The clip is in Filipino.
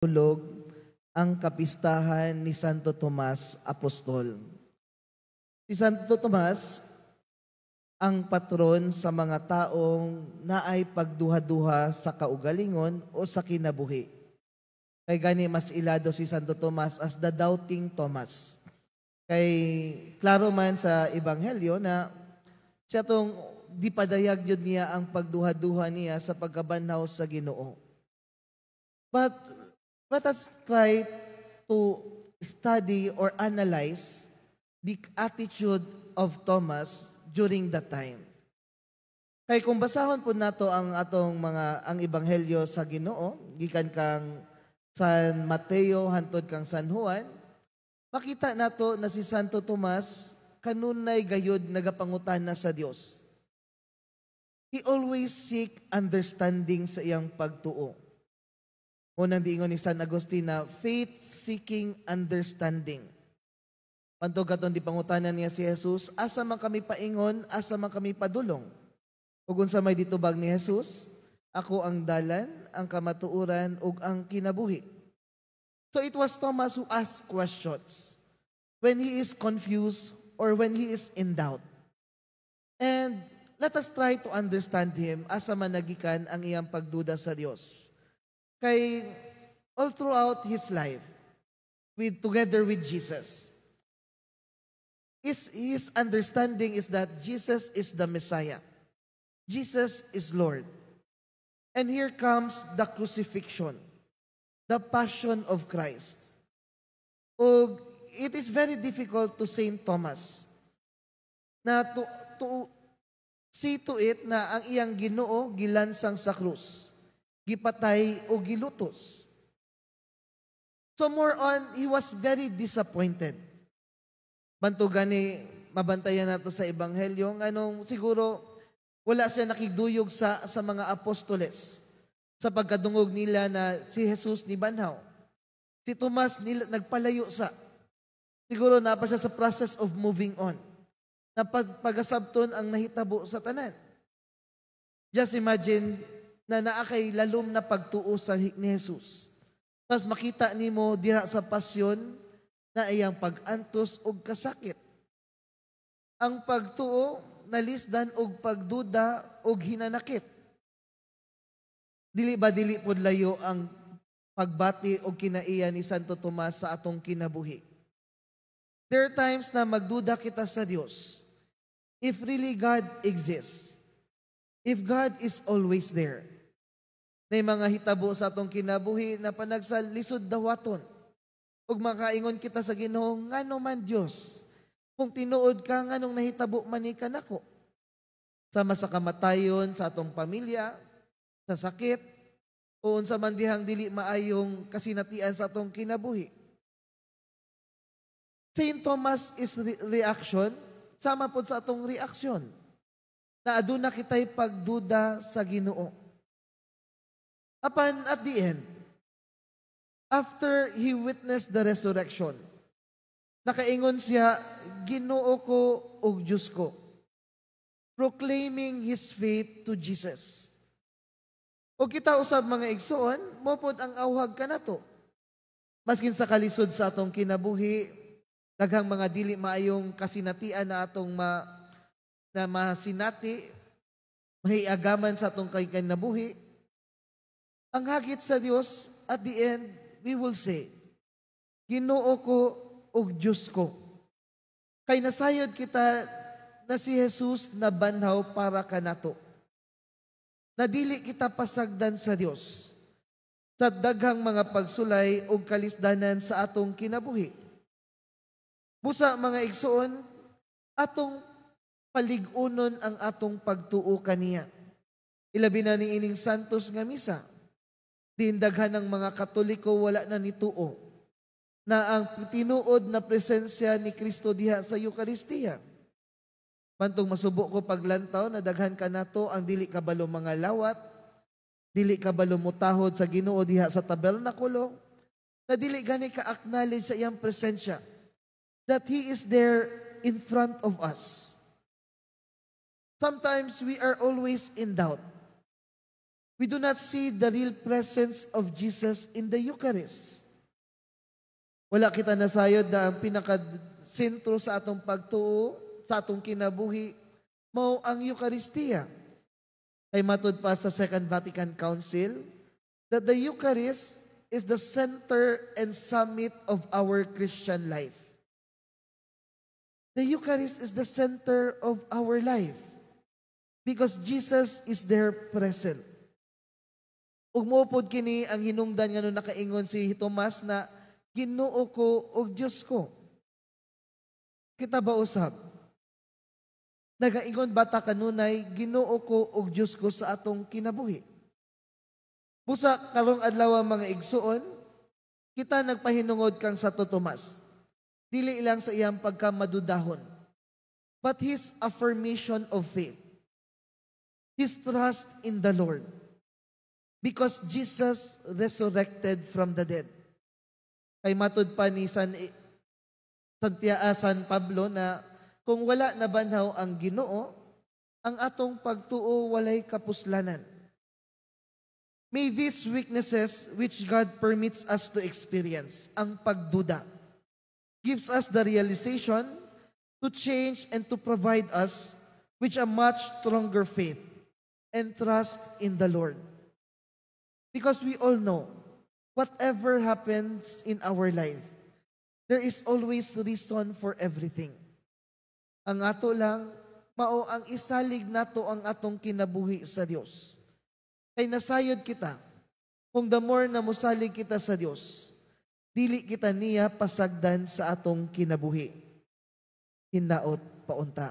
hulog ang kapistahan ni Santo Tomas Apostol. Si Santo Tomas ang patron sa mga taong naay pagduha-duha sa kaugalingon o sa kinabuhi. Kay gani mas ilado si Santo Tomas as the doubting Thomas. Kay klaro man sa Ebanghelyo na siya tong di padayag yun niya ang pagduha-duha niya sa pagkabanhaw sa Ginoo. But let us try to study or analyze the attitude of Thomas during that time. Kay kung basahon po nato ang atong ang ebanghelyo sa Ginoo, gikan kang San Mateo hantod kang San Juan, makita nato na si Santo Tomas kanunay gayud nagapangutana sa Dios. He always seek understanding sa iyang pagtuo. Unang diingon ni San Agustin na faith-seeking understanding. Pantog katon di pangutanan niya si Jesus, asa man kami paingon, asa man kami padulong. Ug unsa may ditubag ni Jesus, ako ang dalan, ang kamatuoran, ug ang kinabuhi. So it was Thomas who asked questions when he is confused or when he is in doubt. And let us try to understand him asa man nagikan ang iyang pagduda sa Dios. Kay all throughout his life, together with Jesus, his understanding is that Jesus is the Messiah. Jesus is Lord. And here comes the crucifixion, the passion of Christ. It is very difficult to Saint Thomas na to see to it na ang iyang Ginoo gilansang sa krus, gipatay o gilutos. So more on, he was very disappointed. Bantog gani mabantayan nato sa ebanghelyo nganong siguro wala siya nakigduyog sa mga apostoles sa pagkadungog nila na si Jesus ni banhaw. Si Tomas nagpalayo sa. Siguro na pa siya sa process of moving on. Na pagasabton ang nahitabo sa tanan. Just imagine na naakay lalom na pagtuo sa ni Jesus. Tapos makita nimo diha sa pasyon na iyang pag-antos og kasakit. Ang pagtuo nalisdan og pagduda og hinanakit. Dili pod layo ang pagbati og kinaiya ni Santo Tomas sa atong kinabuhi. There are times na magduda kita sa Dios. If really God exists, if God is always there, na mga hitabo sa atong kinabuhi na panagsalisod dawaton, ug makaingon kita sa Ginoo, ngano man Dios, kung tinuod ka nganong nahitabo man ni kanako. Sama sa kamatayon sa atong pamilya, sa sakit, o unsa man dihang dili maayong kasinatian sa atong kinabuhi. Saint Thomas is reaction, sama pod sa atong reaksyon. Na aduna kitay pagduda sa Ginoo. Apan at the end, after he witnessed the resurrection, nakaingon siya, Ginoo ko ug Diyos ko, proclaiming his faith to Jesus. O kita usab mga igsoon, mopod ang awhag kanato. Maskin sa kalisod sa atong kinabuhi, daghang mga dili maayong kasinatian na atong na masinati, mahiagaman sa atong kinabuhi. Ang hagit sa Dios, at the end, we will say, Ginoo ko ug Diyos ko. Kay nasayod kita na si Jesus na banhaw para kanato. Na dili kita pasagdan sa Dios sa daghang mga pagsulay ug kalisdanan sa atong kinabuhi. Busa mga igsoon, atong paligunon ang atong pagtuo kaniya. Ilabi na ni ining santos nga misa. Dindaghan ng mga Katoliko wala na nituo na ang tinuod na presensya ni Kristo diha sa Eucharistia. Mantong masubo ko paglantaw na daghan ka nato ang dili kabalo mga lawat, dili kabalo mutahod sa Ginoo diha sa tabernakulo, na dili gani ka-acknowledge sa iyang presensya that He is there in front of us. Sometimes we are always in doubt. We do not see the real presence of Jesus in the Eucharist. Wala kita nasayod na ang pinakasentro sa atong pagtuo, sa atong kinabuhi, mao ang Eucharistia. Kay matud pa sa Second Vatican Council, that the Eucharist is the center and summit of our Christian life. The Eucharist is the center of our life because Jesus is there present. Ug moupod kini ang hinungdan nga nakaingon si Tomas na Ginoo ko ug Dios ko. Kita ba usab? Nagaingon bata kanunay Ginoo ko ug Dios ko sa atong kinabuhi. Busa karong adlaw mga igsuon, kita nagpahinungod kang Santo Tomas. Dili ilang sa iyang pagkamadudahon, but his affirmation of faith, his trust in the Lord, because Jesus resurrected from the dead. Kay matud pa ni San Pablo na kung wala na banhaw ang Ginoo, ang atong pagtuo walay kapuslanan. May these weaknesses which God permits us to experience, ang pagduda, gives us the realization to change and to provide us with a much stronger faith and trust in the Lord. Because we all know, whatever happens in our life, there is always reason for everything. Ang ato lang, mao ang isalig nato ang atong kinabuhi sa Dios. Kay nasayod kita, kung the more na mosalig kita sa Dios, dili kita niya pasagdan sa atong kinabuhi. Hinaot paunta.